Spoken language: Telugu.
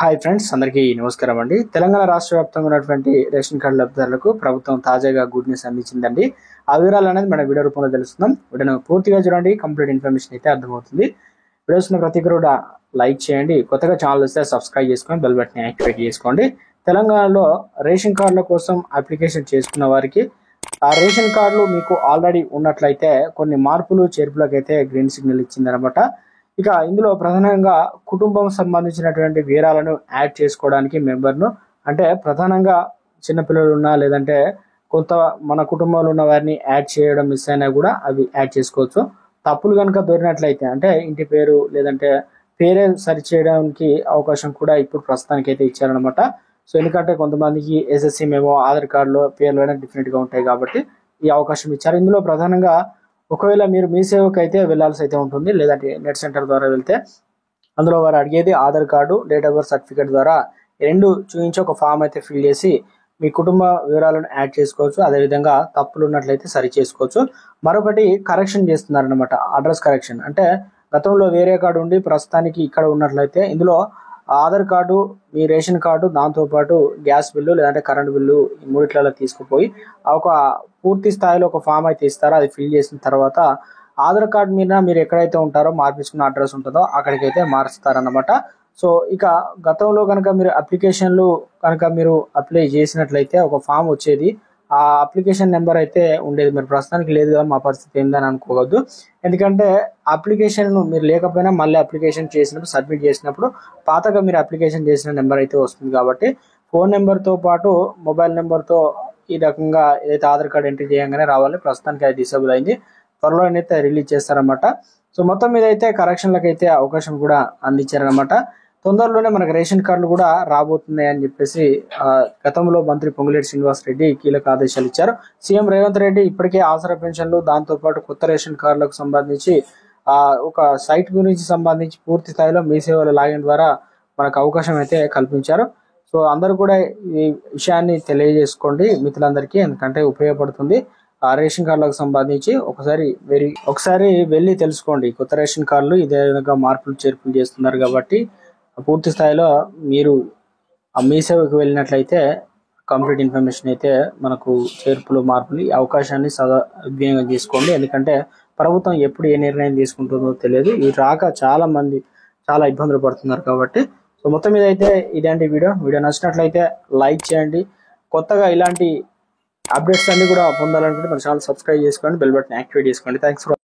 హాయ్ ఫ్రెండ్స్, అందరికీ నమస్కారం అండి. తెలంగాణ రాష్ట్ర వ్యాప్తంగా ఉన్నటువంటి రేషన్ కార్డు లబ్ధిదారులకు ప్రభుత్వం తాజాగా గుడ్ న్యూస్ అందించిందండి. ఆ వివరాలు అనేది మన వీడియో రూపంలో తెలుస్తున్నాం. వీడియోను పూర్తిగా చూడండి, కంప్లీట్ ఇన్ఫర్మేషన్ అయితే అర్థమవుతుంది. వీడియోస్ ప్రతి కూడా లైక్ చేయండి. కొత్తగా ఛానల్ వస్తే సబ్స్క్రైబ్ చేసుకొని బెల్ బటన్ యాక్టివేట్ చేసుకోండి. తెలంగాణలో రేషన్ కార్డుల కోసం అప్లికేషన్ చేసుకున్న వారికి ఆ రేషన్ కార్డులు మీకు ఆల్రెడీ ఉన్నట్లయితే కొన్ని మార్పులు చేర్పులకు అయితే గ్రీన్ సిగ్నల్ ఇచ్చిందనమాట. ఇక ఇందులో ప్రధానంగా కుటుంబం సంబంధించినటువంటి వివరాలను యాడ్ చేసుకోవడానికి మెంబర్ను, అంటే ప్రధానంగా చిన్నపిల్లలు ఉన్నా లేదంటే కొంత మన కుటుంబంలో ఉన్న వారిని యాడ్ చేయడం మిస్ అయినా కూడా అవి యాడ్ చేసుకోవచ్చు. తప్పులు కనుక దొరికినట్లయితే అంటే ఇంటి పేరు లేదంటే పేరే సరి చేయడానికి అవకాశం కూడా ఇప్పుడు ప్రస్తుతానికి అయితే ఇచ్చారనమాట. సో ఎందుకంటే కొంతమందికి ఎస్ఎస్సి మేము ఆధార్ కార్డులో పేర్లు అయినా డిఫరెంట్గా ఉంటాయి కాబట్టి ఈ అవకాశం ఇచ్చారు. ఇందులో ప్రధానంగా ఒకవేళ మీరు మీ సేవకు అయితే వెళ్లాల్సి అయితే ఉంటుంది, లేదంటే నెట్ సెంటర్ ద్వారా వెళ్తే అందులో వారు అడిగేది Aadhaar card, date of birth certificate ద్వారా రెండు చూపించి ఒక ఫామ్ అయితే ఫిల్ చేసి మీ కుటుంబ వివరాలను యాడ్ చేసుకోవచ్చు. అదేవిధంగా తప్పులు ఉన్నట్లయితే సరి చేసుకోవచ్చు. మరొకటి కరెక్షన్ చేస్తున్నారనమాట, అడ్రస్ కరెక్షన్. అంటే గతంలో వేరే కార్డు ఉండి ప్రస్తుతానికి ఇక్కడ ఉన్నట్లయితే ఇందులో ఆధార్ కార్డు, మీ రేషన్ కార్డు, దాంతోపాటు గ్యాస్ బిల్లు లేదంటే కరెంట్ బిల్లు ఈ మూడిట్లలో తీసుకుపోయి ఒక పూర్తి స్థాయిలో ఒక ఫామ్ అయితే ఇస్తారో అది ఫిల్ చేసిన తర్వాత ఆధార్ కార్డు మీద మీరు ఎక్కడైతే ఉంటారో మార్పించుకున్న అడ్రస్ ఉంటుందో అక్కడికైతే మారుస్తారన్నమాట. సో ఇక గతంలో కనుక మీరు అప్లికేషన్లు కనుక మీరు అప్లై చేసినట్లయితే ఒక ఫామ్ వచ్చేది, ఆ అప్లికేషన్ నెంబర్ అయితే ఉండేది. మీరు ప్రస్తుతానికి లేదు కదా, మా పరిస్థితి ఏందని అనుకోవద్దు. ఎందుకంటే అప్లికేషన్ మీరు లేకపోయినా మళ్ళీ అప్లికేషన్ చేసినప్పుడు సబ్మిట్ చేసినప్పుడు పాతగా మీరు అప్లికేషన్ చేసిన నెంబర్ అయితే వస్తుంది. కాబట్టి ఫోన్ నెంబర్తో పాటు మొబైల్ నెంబర్తో ఈ రకంగా ఏదైతే ఆధార్ కార్డు ఎంట్రీ చేయగానే రావాలి. ప్రస్తుతానికి అది డిసేబుల్ అయింది, త్వరలో అయితే రిలీజ్ చేస్తారన్నమాట. సో మొత్తం మీద అయితే కరెక్షన్లకు అయితే అవకాశం కూడా అందించారనమాట. తొందరలోనే మనకు రేషన్ కార్డులు కూడా రాబోతున్నాయి అని చెప్పేసి గతంలో మంత్రి పొంగులేటి శ్రీనివాస్ రెడ్డి కీలక ఆదేశాలు ఇచ్చారు. సీఎం రేవంత్ రెడ్డి ఇప్పటికే ఆసరా పెన్షన్లు, దాంతోపాటు కొత్త రేషన్ కార్డులకు సంబంధించి ఒక సైట్ గురించి సంబంధించి పూర్తి స్థాయిలో మీ సేవల లాగిన్ ద్వారా మనకు అవకాశం అయితే కల్పించారు. సో అందరూ కూడా ఈ విషయాన్ని తెలియజేసుకోండి మిత్రులందరికీ, ఎందుకంటే ఉపయోగపడుతుంది. ఆ రేషన్ కార్డులకు సంబంధించి ఒకసారి వెళ్ళి తెలుసుకోండి. కొత్త రేషన్ కార్డులు ఇదే విధంగా మార్పులు చేర్పులు చేస్తున్నారు కాబట్టి పూర్తి స్థాయిలో మీరు మీ సేవకు వెళ్ళినట్లయితే కంప్లీట్ ఇన్ఫర్మేషన్ అయితే మనకు చేర్పులు మార్పులు ఈ అవకాశాన్ని సద్వినియోగం చేసుకోండి. ఎందుకంటే ప్రభుత్వం ఎప్పుడు ఏ నిర్ణయం తీసుకుంటుందో తెలియదు. ఈ రాక చాలా ఇబ్బందులు పడుతున్నారు కాబట్టి. సో మొత్తం మీద అయితే ఇలాంటి వీడియో నచ్చినట్లయితే లైక్ చేయండి. కొత్తగా ఇలాంటి అప్డేట్స్ అన్ని కూడా పొందాలనుకుంటే మన ఛానల్ సబ్స్క్రైబ్ చేసుకోండి, బెల్ బటన్ యాక్టివేట్ చేసుకోండి. Thanks for